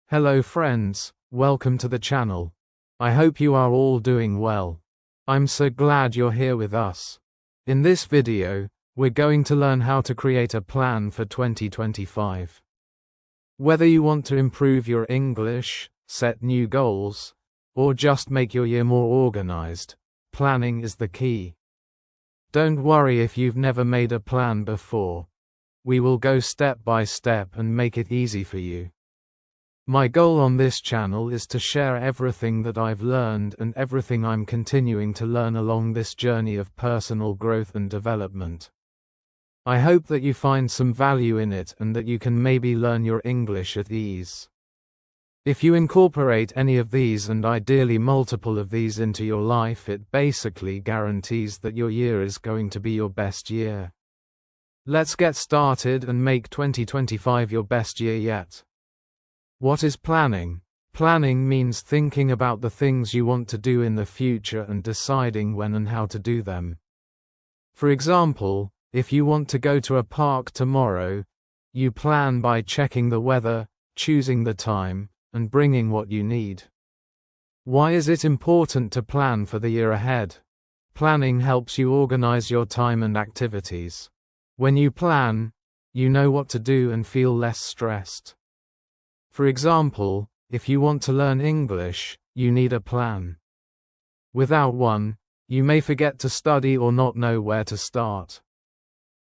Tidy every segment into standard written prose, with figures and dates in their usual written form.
Hello friends, welcome to the channel. I hope you are all doing well. I'm so glad you're here with us. In this video, we're going to learn how to create a plan for 2025. Whether you want to improve your English, set new goals, or just make your year more organized, planning is the key. Don't worry if you've never made a plan before. We will go step by step and make it easy for you. My goal on this channel is to share everything that I've learned and everything I'm continuing to learn along this journey of personal growth and development. I hope that you find some value in it and that you can maybe learn your English at ease. If you incorporate any of these and ideally multiple of these into your life, it basically guarantees that your year is going to be your best year. Let's get started and make 2025 your best year yet. What is planning? Planning means thinking about the things you want to do in the future and deciding when and how to do them. For example, if you want to go to a park tomorrow, you plan by checking the weather, choosing the time, and bringing what you need. Why is it important to plan for the year ahead? Planning helps you organize your time and activities. When you plan, you know what to do and feel less stressed. For example, if you want to learn English, you need a plan. Without one, you may forget to study or not know where to start.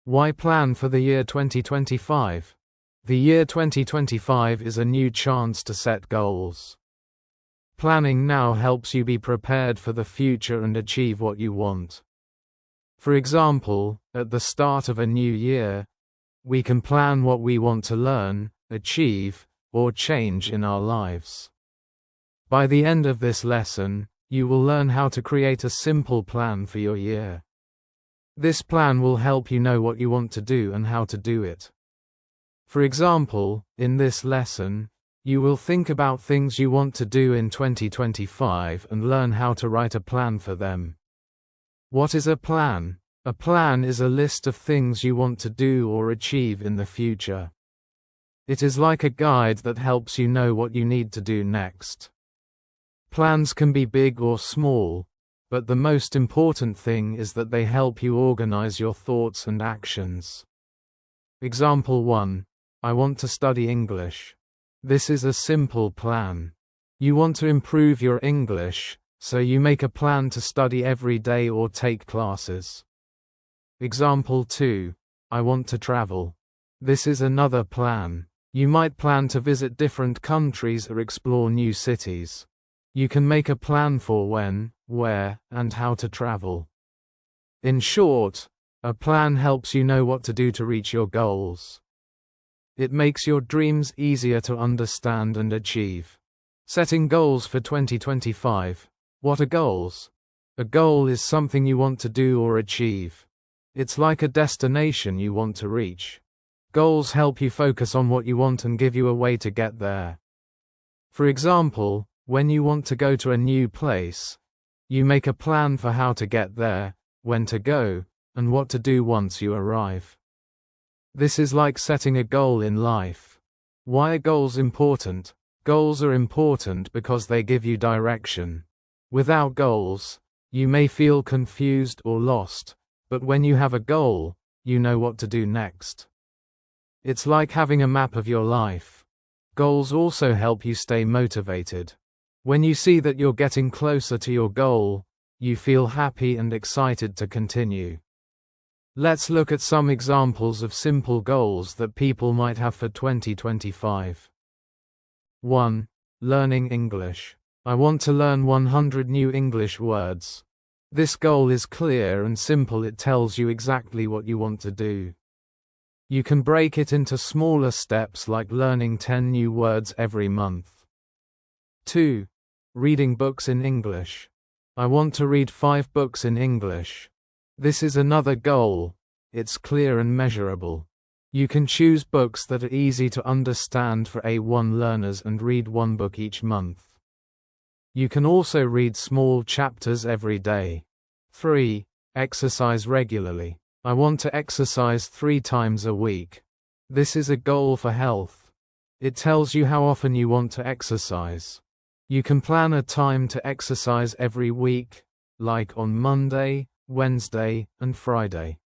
Why plan for the year 2025? The year 2025 is a new chance to set goals. Planning now helps you be prepared for the future and achieve what you want. For example, at the start of a new year, we can plan what we want to learn, achieve, or change in our lives. By the end of this lesson, you will learn how to create a simple plan for your year. This plan will help you know what you want to do and how to do it. For example, in this lesson, you will think about things you want to do in 2025 and learn how to write a plan for them. What is a plan? A plan is a list of things you want to do or achieve in the future. It is like a guide that helps you know what you need to do next. Plans can be big or small, but the most important thing is that they help you organize your thoughts and actions. Example 1. I want to study English. This is a simple plan. You want to improve your English, so you make a plan to study every day or take classes. Example 2. I want to travel. This is another plan. You might plan to visit different countries or explore new cities. You can make a plan for when, where, and how to travel. In short, a plan helps you know what to do to reach your goals. It makes your dreams easier to understand and achieve. Setting goals for 2025. What are goals? A goal is something you want to do or achieve. It's like a destination you want to reach. Goals help you focus on what you want and give you a way to get there. For example, when you want to go to a new place, you make a plan for how to get there, when to go, and what to do once you arrive. This is like setting a goal in life. Why are goals important? Goals are important because they give you direction. Without goals, you may feel confused or lost, but when you have a goal, you know what to do next. It's like having a map of your life. Goals also help you stay motivated. When you see that you're getting closer to your goal, you feel happy and excited to continue. Let's look at some examples of simple goals that people might have for 2025. 1. Learning English. I want to learn 100 new English words. This goal is clear and simple. It tells you exactly what you want to do. You can break it into smaller steps like learning 10 new words every month. 2. Reading books in English. I want to read 5 books in English. This is another goal. It's clear and measurable. You can choose books that are easy to understand for A1 learners and read 1 book each month. You can also read small chapters every day. 3. Exercise regularly. I want to exercise 3 times a week. This is a goal for health. It tells you how often you want to exercise. You can plan a time to exercise every week, like on Monday, Wednesday, and Friday.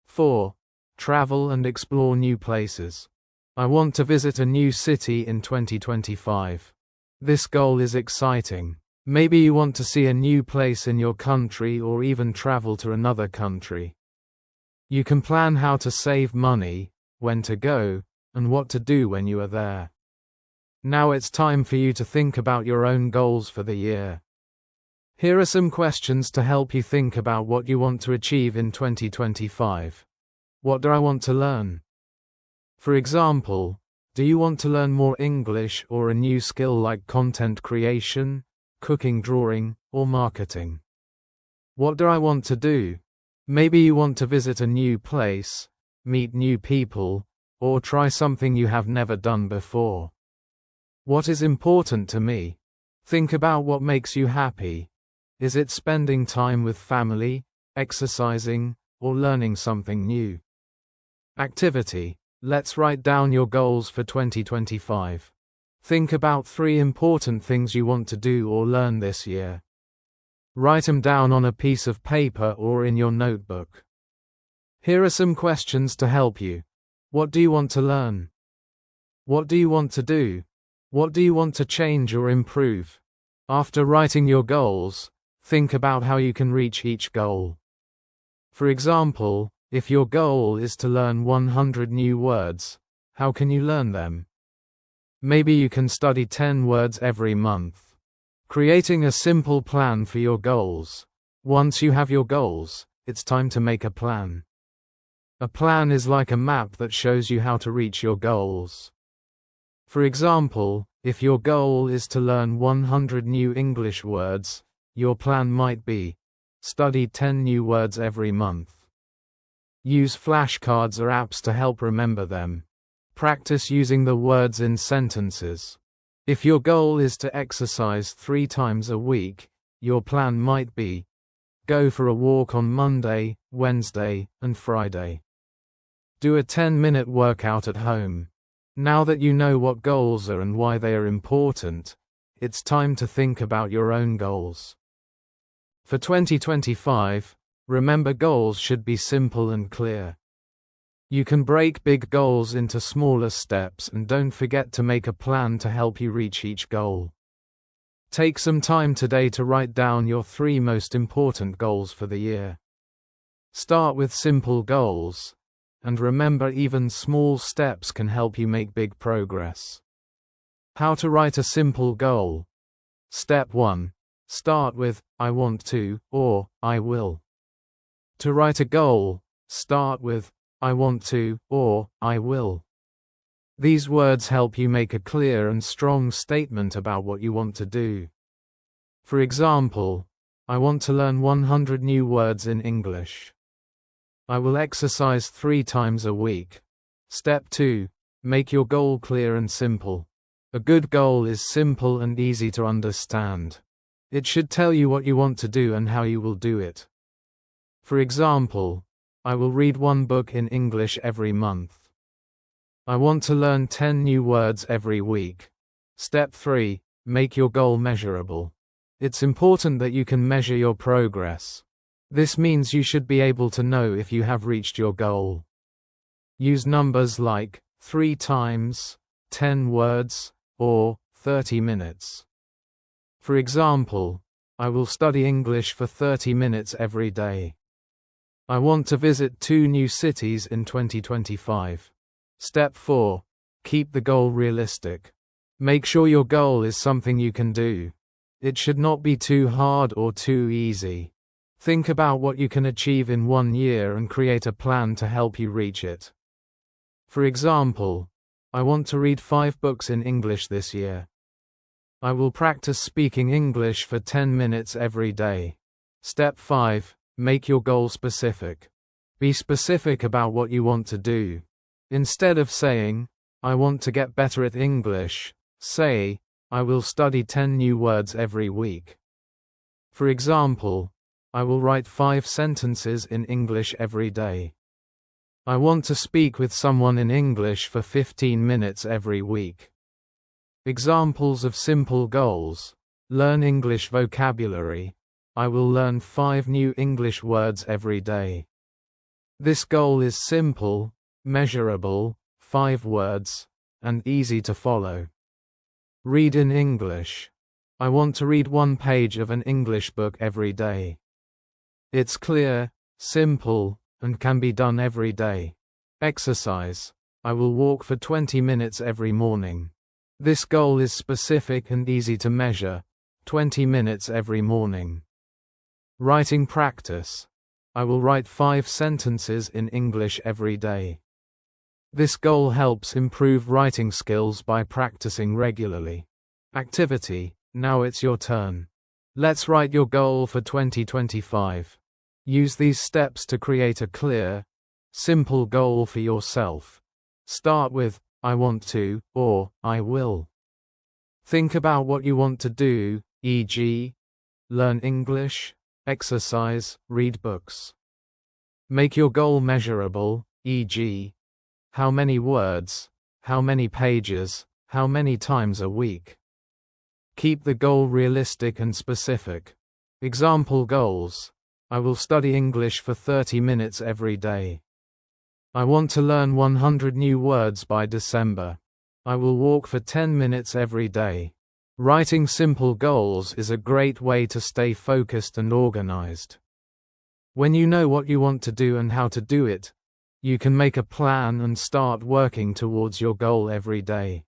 4. Travel and explore new places. I want to visit a new city in 2025. This goal is exciting. Maybe you want to see a new place in your country or even travel to another country. You can plan how to save money, when to go, and what to do when you are there. Now it's time for you to think about your own goals for the year. Here are some questions to help you think about what you want to achieve in 2025. What do I want to learn? For example, do you want to learn more English or a new skill like content creation, cooking, drawing, or marketing? What do I want to do? Maybe you want to visit a new place, meet new people, or try something you have never done before. What is important to me? Think about what makes you happy. Is it spending time with family, exercising, or learning something new? Activity. Let's write down your goals for 2025. Think about 3 important things you want to do or learn this year. Write them down on a piece of paper or in your notebook. Here are some questions to help you. What do you want to learn? What do you want to do? What do you want to change or improve? After writing your goals, think about how you can reach each goal. For example, if your goal is to learn 100 new words, how can you learn them? Maybe you can study 10 words every month. Creating a simple plan for your goals. Once you have your goals, it's time to make a plan. A plan is like a map that shows you how to reach your goals. For example, if your goal is to learn 100 new English words, your plan might be: study 10 new words every month. Use flashcards or apps to help remember them. Practice using the words in sentences. If your goal is to exercise 3 times a week, your plan might be: go for a walk on Monday, Wednesday, and Friday. Do a 10-minute workout at home. Now that you know what goals are and why they are important, it's time to think about your own goals. For 2025, remember, goals should be simple and clear. You can break big goals into smaller steps, and don't forget to make a plan to help you reach each goal. Take some time today to write down your 3 most important goals for the year. Start with simple goals, and remember, even small steps can help you make big progress. How to write a simple goal. Step 1. Start with I want to or I will. To write a goal, start with I want to or I will. These words help you make a clear and strong statement about what you want to do. For example, I want to learn 100 new words in English. I will exercise 3 times a week. Step 2. Make your goal clear and simple. A good goal is simple and easy to understand. It should tell you what you want to do and how you will do it. For example, I will read 1 book in English every month. I want to learn 10 new words every week. Step 3. Make your goal measurable. It's important that you can measure your progress. This means you should be able to know if you have reached your goal. Use numbers like 3 times, 10 words, or 30 minutes. For example, I will study English for 30 minutes every day. I want to visit 2 new cities in 2025. Step 4. Keep the goal realistic. Make sure your goal is something you can do. It should not be too hard or too easy. Think about what you can achieve in 1 year and create a plan to help you reach it. For example, I want to read 5 books in English this year. I will practice speaking English for 10 minutes every day. Step 5. Make your goal specific. Be specific about what you want to do. Instead of saying, I want to get better at English, say, I will study 10 new words every week. For example, I will write 5 sentences in English every day. I want to speak with someone in English for 15 minutes every week. Examples of simple goals. Learn English vocabulary. I will learn 5 new English words every day. This goal is simple, measurable, 5 words, and easy to follow. Read in English. I want to read 1 page of an English book every day. It's clear, simple, and can be done every day. Exercise. I will walk for 20 minutes every morning. This goal is specific and easy to measure, 20 minutes every morning. Writing practice. I will write 5 sentences in English every day. This goal helps improve writing skills by practicing regularly. Activity. Now it's your turn. Let's write your goal for 2025. Use these steps to create a clear, simple goal for yourself. Start with, I want to, or, I will. Think about what you want to do, e.g., learn English, exercise, read books. Make your goal measurable, e.g., how many words, how many pages, how many times a week. Keep the goal realistic and specific. Example goals. I will study English for 30 minutes every day. I want to learn 100 new words by December. I will walk for 10 minutes every day. Writing simple goals is a great way to stay focused and organized. When you know what you want to do and how to do it, you can make a plan and start working towards your goal every day.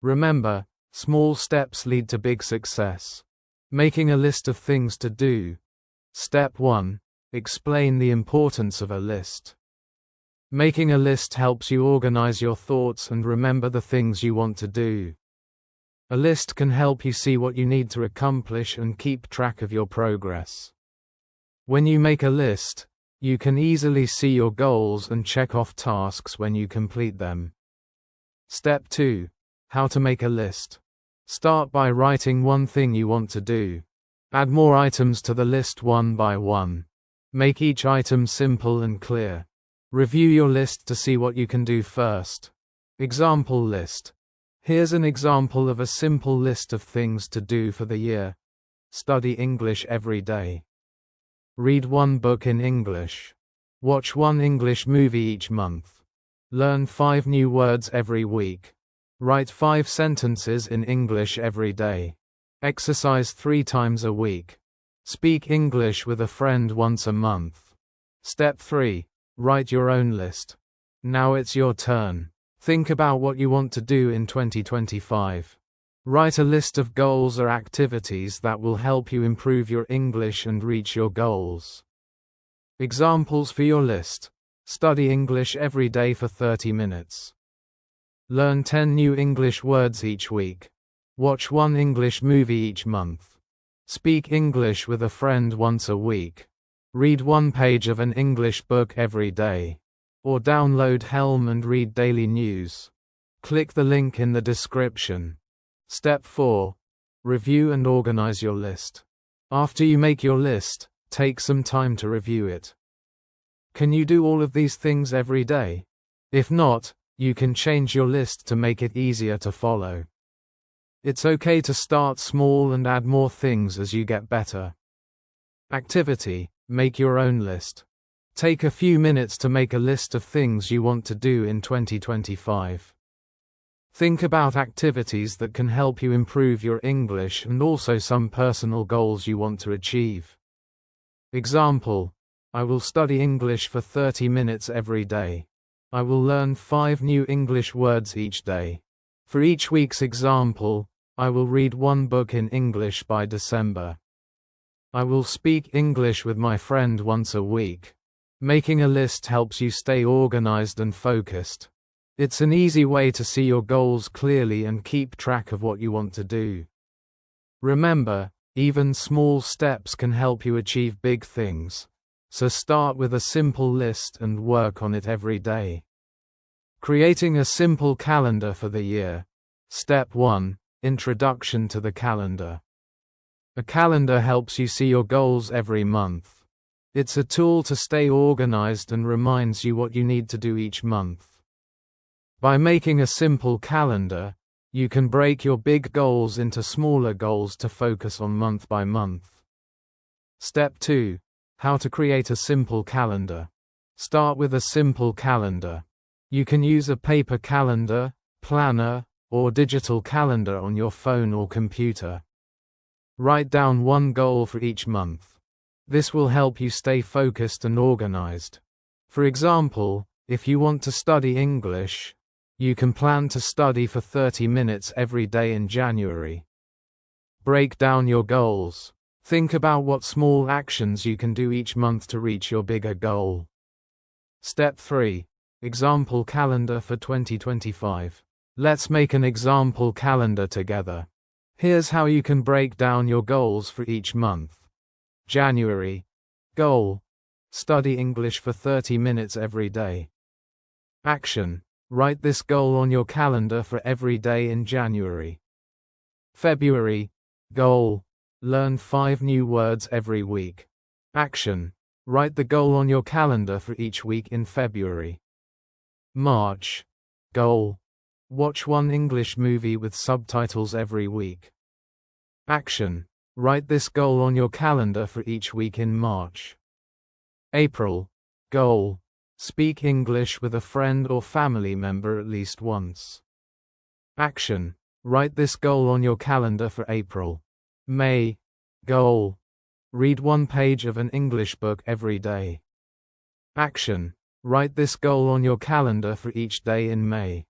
Remember, small steps lead to big success. Making a list of things to do. Step 1. Explain the importance of a list. Making a list helps you organize your thoughts and remember the things you want to do. A list can help you see what you need to accomplish and keep track of your progress. When you make a list, you can easily see your goals and check off tasks when you complete them. Step 2. How to make a list. Start by writing 1 thing you want to do. Add more items to the list one by one. Make each item simple and clear. Review your list to see what you can do first. Example list. Here's an example of a simple list of things to do for the year. Study English every day. Read 1 book in English. Watch 1 English movie each month. Learn 5 new words every week. Write 5 sentences in English every day. Exercise 3 times a week. Speak English with a friend once a month. Step 3. Write your own list. Now it's your turn. Think about what you want to do in 2025. Write a list of goals or activities that will help you improve your English and reach your goals. Examples for your list. Study English every day for 30 minutes. Learn 10 new English words each week. Watch 1 English movie each month. Speak English with a friend once a week. Read 1 page of an English book every day. Or download Helm and read daily news. Click the link in the description. Step 4. Review and organize your list. After you make your list, take some time to review it. Can you do all of these things every day? If not, you can change your list to make it easier to follow. It's okay to start small and add more things as you get better. Activity. Make your own list. Take a few minutes to make a list of things you want to do in 2025. Think about activities that can help you improve your English and also some personal goals you want to achieve. Example. I will study English for 30 minutes every day. I will learn 5 new English words each day. For each week's example, I will read 1 book in English by December. I will speak English with my friend once a week. Making a list helps you stay organized and focused. It's an easy way to see your goals clearly and keep track of what you want to do. Remember, even small steps can help you achieve big things. So start with a simple list and work on it every day. Creating a simple calendar for the year. Step 1. Introduction to the calendar. A calendar helps you see your goals every month. It's a tool to stay organized and reminds you what you need to do each month. By making a simple calendar, you can break your big goals into smaller goals to focus on month by month. Step 2. How to create a simple calendar. Start with a simple calendar. You can use a paper calendar, planner, or digital calendar on your phone or computer. Write down one goal for each month. This will help you stay focused and organized. For example, if you want to study English, you can plan to study for 30 minutes every day in January. Break down your goals. Think about what small actions you can do each month to reach your bigger goal. Step 3. Example calendar for 2025. Let's make an example calendar together. Here's how you can break down your goals for each month. January. Goal. Study English for 30 minutes every day. Action. Write this goal on your calendar for every day in January. February. Goal. Learn 5 new words every week. Action. Write the goal on your calendar for each week in February. March. Goal. Watch one English movie with subtitles every week. Action. Write this goal on your calendar for each week in March. April. Goal. Speak English with a friend or family member at least once. Action. Write this goal on your calendar for April. May. Goal. Read one page of an English book every day. Action. Write this goal on your calendar for each day in May.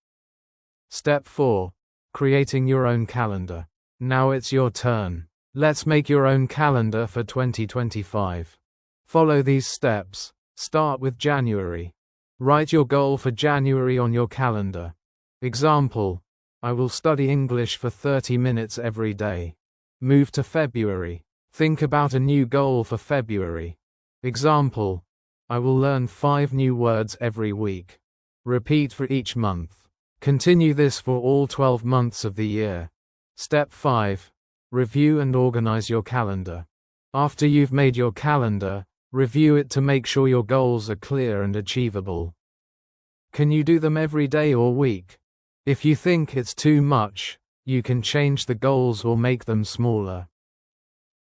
Step 4. Creating your own calendar. Now it's your turn. Let's make your own calendar for 2025. Follow these steps. Start with January. Write your goal for January on your calendar. Example: I will study English for 30 minutes every day. Move to February. Think about a new goal for February. Example: I will learn 5 new words every week. Repeat for each month. Continue this for all 12 months of the year. Step 5. Review and organize your calendar. After you've made your calendar, review it to make sure your goals are clear and achievable. Can you do them every day or week? If you think it's too much, you can change the goals or make them smaller.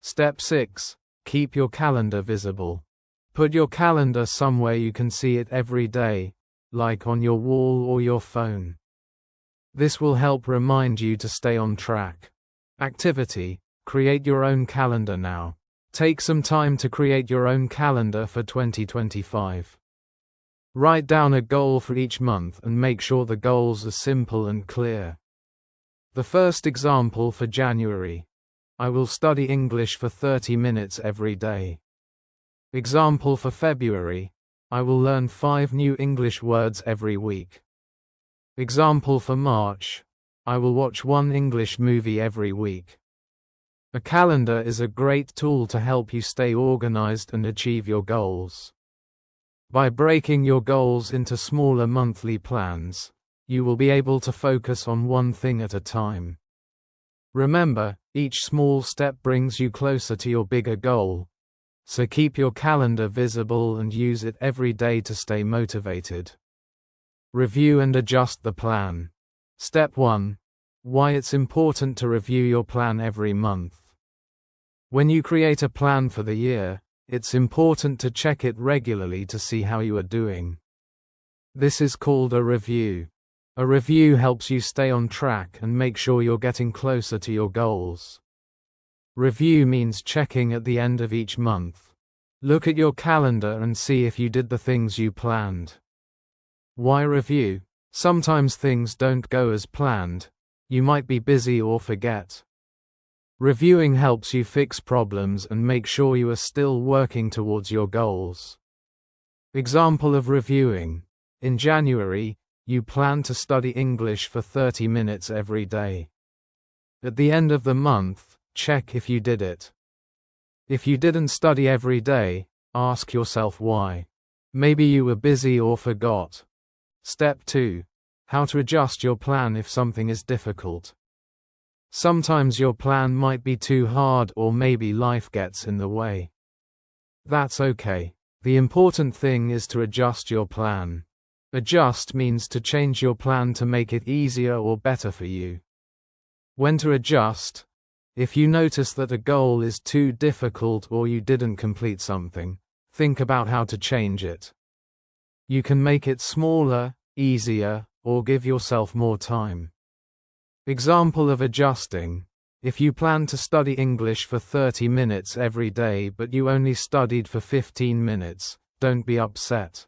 Step 6. Keep your calendar visible. Put your calendar somewhere you can see it every day, like on your wall or your phone. This will help remind you to stay on track. Activity: create your own calendar now. Take some time to create your own calendar for 2025. Write down a goal for each month and make sure the goals are simple and clear. The first example for January: I will study English for 30 minutes every day. Example for February: I will learn 5 new English words every week. Example for March: I will watch one English movie every week. A calendar is a great tool to help you stay organized and achieve your goals. By breaking your goals into smaller monthly plans, you will be able to focus on one thing at a time. Remember, each small step brings you closer to your bigger goal, so keep your calendar visible and use it every day to stay motivated. Review and adjust the plan. Step 1. Why it's important to review your plan every month. When you create a plan for the year, it's important to check it regularly to see how you are doing. This is called a review. A review helps you stay on track and make sure you're getting closer to your goals. Review means checking at the end of each month. Look at your calendar and see if you did the things you planned. Why review? Sometimes things don't go as planned. You might be busy or forget. Reviewing helps you fix problems and make sure you are still working towards your goals. Example of reviewing: in January, you plan to study English for 30 minutes every day. At the end of the month, check if you did it. If you didn't study every day, ask yourself why. Maybe you were busy or forgot. Step 2. How to adjust your plan if something is difficult. Sometimes your plan might be too hard or maybe life gets in the way. That's okay. The important thing is to adjust your plan. Adjust means to change your plan to make it easier or better for you. When to adjust: if you notice that a goal is too difficult or you didn't complete something, think about how to change it. You can make it smaller, easier, or give yourself more time. Example of adjusting: if you plan to study English for 30 minutes every day but you only studied for 15 minutes, don't be upset.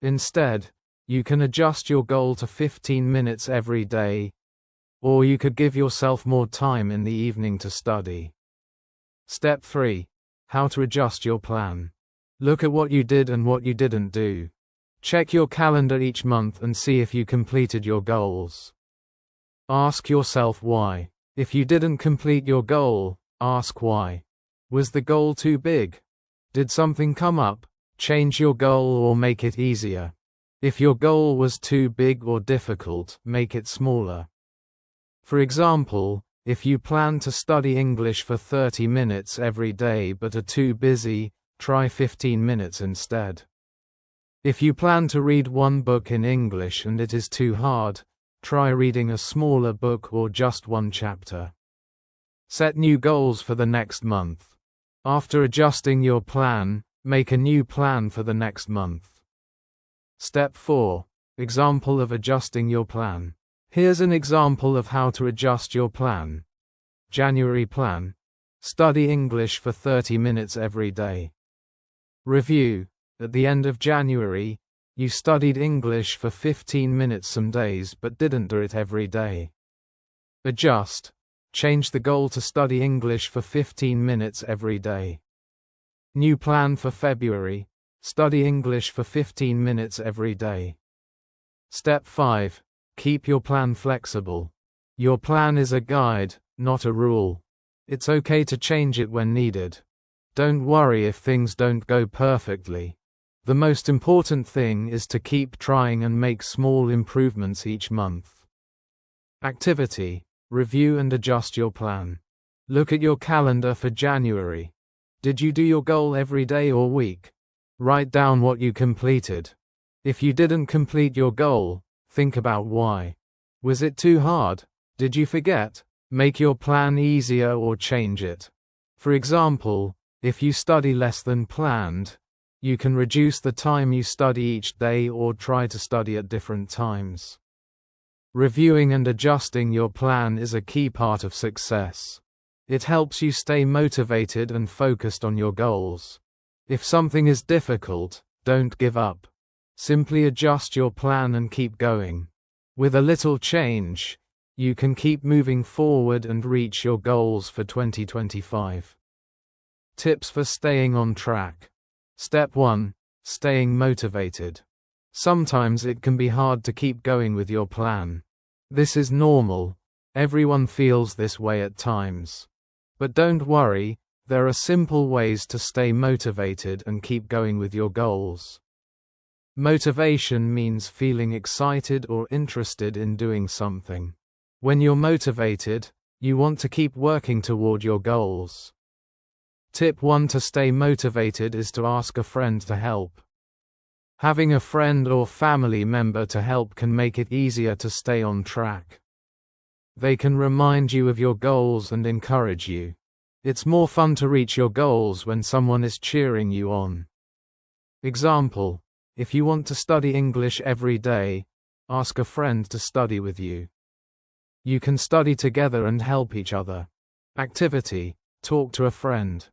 Instead, you can adjust your goal to 15 minutes every day, or you could give yourself more time in the evening to study. Step 3. How to adjust your plan. Look at what you did and what you didn't do. Check your calendar each month and see if you completed your goals. Ask yourself why. If you didn't complete your goal, ask why. Was the goal too big? Did something come up? Change your goal or make it easier. If your goal was too big or difficult, make it smaller. For example, if you plan to study English for 30 minutes every day but are too busy, try 15 minutes instead. If you plan to read one book in English and it is too hard, try reading a smaller book or just one chapter. Set new goals for the next month. After adjusting your plan, make a new plan for the next month. Step 4. Example of adjusting your plan. Here's an example of how to adjust your plan. January plan: study English for 30 minutes every day. Review: at the end of January, you studied English for 15 minutes some days but didn't do it every day. Adjust: change the goal to study English for 15 minutes every day. New plan for February: study English for 15 minutes every day. Step 5. Keep your plan flexible. Your plan is a guide, not a rule. It's okay to change it when needed. Don't worry if things don't go perfectly. The most important thing is to keep trying and make small improvements each month. Activity: review and adjust your plan. Look at your calendar for January. Did you do your goal every day or week? Write down what you completed. If you didn't complete your goal, think about why. Was it too hard? Did you forget? Make your plan easier or change it. For example, if you study less than planned, you can reduce the time you study each day or try to study at different times. Reviewing and adjusting your plan is a key part of success. It helps you stay motivated and focused on your goals. If something is difficult, don't give up. Simply adjust your plan and keep going. With a little change, you can keep moving forward and reach your goals for 2025. Tips for staying on track. Step 1. Staying motivated. Sometimes it can be hard to keep going with your plan. This is normal. Everyone feels this way at times. But don't worry, there are simple ways to stay motivated and keep going with your goals. Motivation means feeling excited or interested in doing something. When you're motivated, you want to keep working toward your goals. Tip 1 to stay motivated is to ask a friend to help. Having a friend or family member to help can make it easier to stay on track. They can remind you of your goals and encourage you. It's more fun to reach your goals when someone is cheering you on. Example: if you want to study English every day, ask a friend to study with you. You can study together and help each other. Activity: talk to a friend.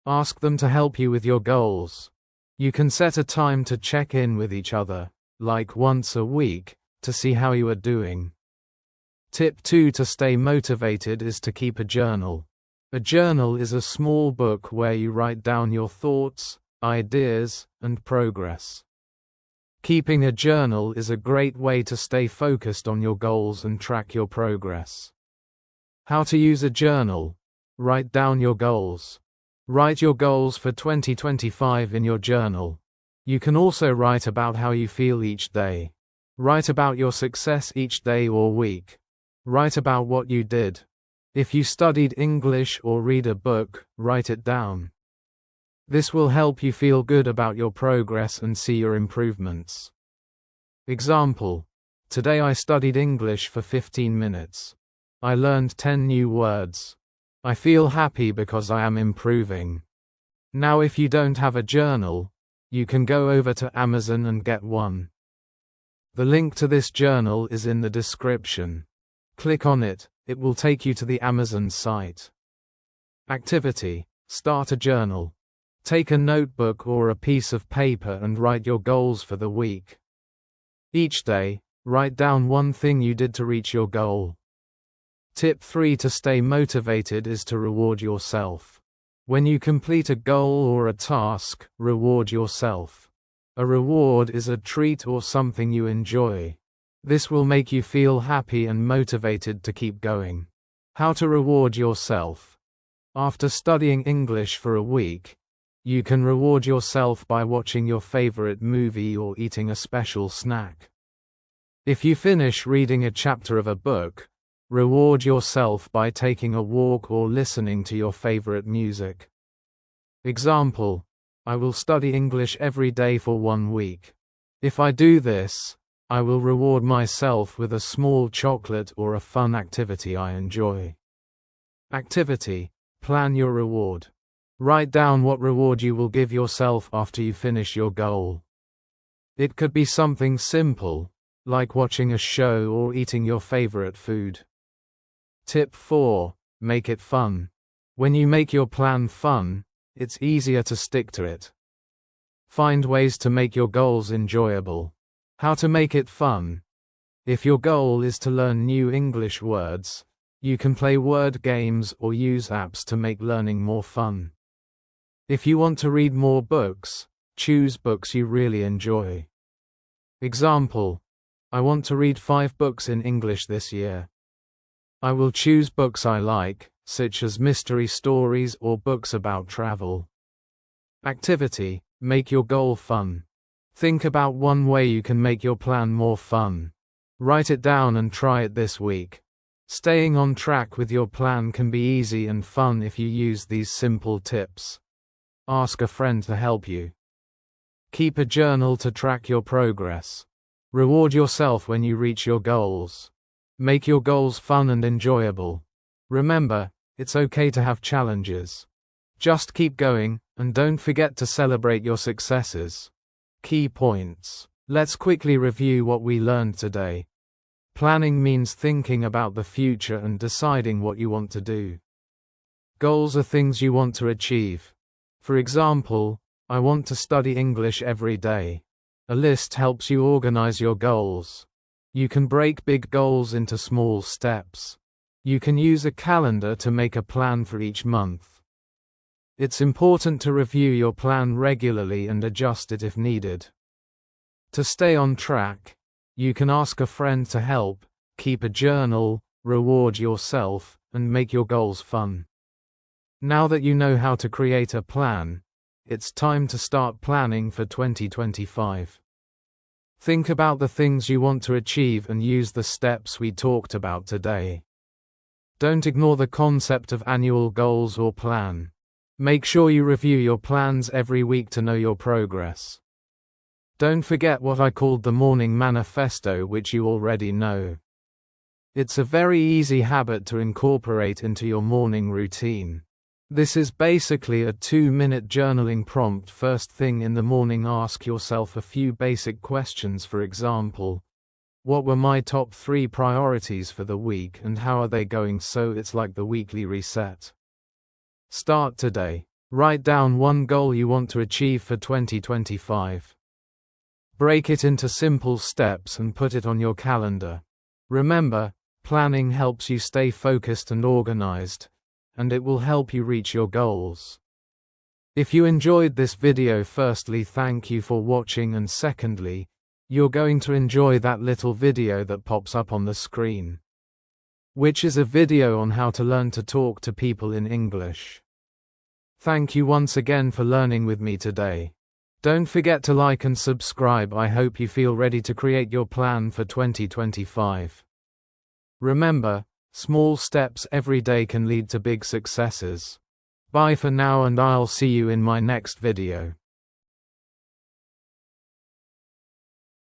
Ask them to help you with your goals. You can set a time to check in with each other, like once a week, to see how you are doing. Tip 2 to stay motivated is to keep a journal. A journal is a small book where you write down your thoughts, ideas, and progress. Keeping a journal is a great way to stay focused on your goals and track your progress. How to use a journal. Write down your goals. Write your goals for 2025 in your journal. You can also write about how you feel each day. Write about your success each day or week. Write about what you did. If you studied English or read a book, write it down. This will help you feel good about your progress and see your improvements. Example: today I studied English for 15 minutes. I learned 10 new words. I feel happy because I am improving. Now, if you don't have a journal, you can go over to Amazon and get one. The link to this journal is in the description. Click on it, it will take you to the Amazon site. Activity: start a journal. Take a notebook or a piece of paper and write your goals for the week. Each day, write down one thing you did to reach your goal. Tip 3 to stay motivated is to reward yourself. When you complete a goal or a task, reward yourself. A reward is a treat or something you enjoy. This will make you feel happy and motivated to keep going. How to reward yourself. After studying English for a week, you can reward yourself by watching your favorite movie or eating a special snack. If you finish reading a chapter of a book, reward yourself by taking a walk or listening to your favorite music. Example: I will study English every day for 1 week. If I do this, I will reward myself with a small chocolate or a fun activity I enjoy. Activity: plan your reward. Write down what reward you will give yourself after you finish your goal. It could be something simple, like watching a show or eating your favorite food. Tip 4: make it fun. When you make your plan fun, it's easier to stick to it. Find ways to make your goals enjoyable. How to make it fun. If your goal is to learn new English words, you can play word games or use apps to make learning more fun. If you want to read more books, choose books you really enjoy. Example: I want to read 5 books in English this year. I will choose books I like, such as mystery stories or books about travel. Activity: make your goal fun. Think about one way you can make your plan more fun. Write it down and try it this week. Staying on track with your plan can be easy and fun if you use these simple tips. Ask a friend to help you. Keep a journal to track your progress. Reward yourself when you reach your goals. Make your goals fun and enjoyable. Remember, it's okay to have challenges. Just keep going, and don't forget to celebrate your successes. Key points. Let's quickly review what we learned today. Planning means thinking about the future and deciding what you want to do. Goals are things you want to achieve. For example, I want to study English every day. A list helps you organize your goals. You can break big goals into small steps. You can use a calendar to make a plan for each month. It's important to review your plan regularly and adjust it if needed. To stay on track, you can ask a friend to help, keep a journal, reward yourself, and make your goals fun. Now that you know how to create a plan, it's time to start planning for 2025. Think about the things you want to achieve and use the steps we talked about today. Don't ignore the concept of annual goals or plan. Make sure you review your plans every week to know your progress. Don't forget what I called the morning manifesto, which you already know. It's a very easy habit to incorporate into your morning routine. This is basically a 2-minute journaling prompt. First thing in the morning, ask yourself a few basic questions. For example, what were my top 3 priorities for the week and how are they going? So it's like the weekly reset. Start today. Write down one goal you want to achieve for 2025. Break it into simple steps and put it on your calendar. Remember, planning helps you stay focused and organized, and it will help you reach your goals. If you enjoyed this video, firstly, thank you for watching, and secondly, you're going to enjoy that little video that pops up on the screen, which is a video on how to learn to talk to people in English. Thank you once again for learning with me today. Don't forget to like and subscribe. I hope you feel ready to create your plan for 2025. Remember, small steps every day can lead to big successes. Bye for now, and I'll see you in my next video.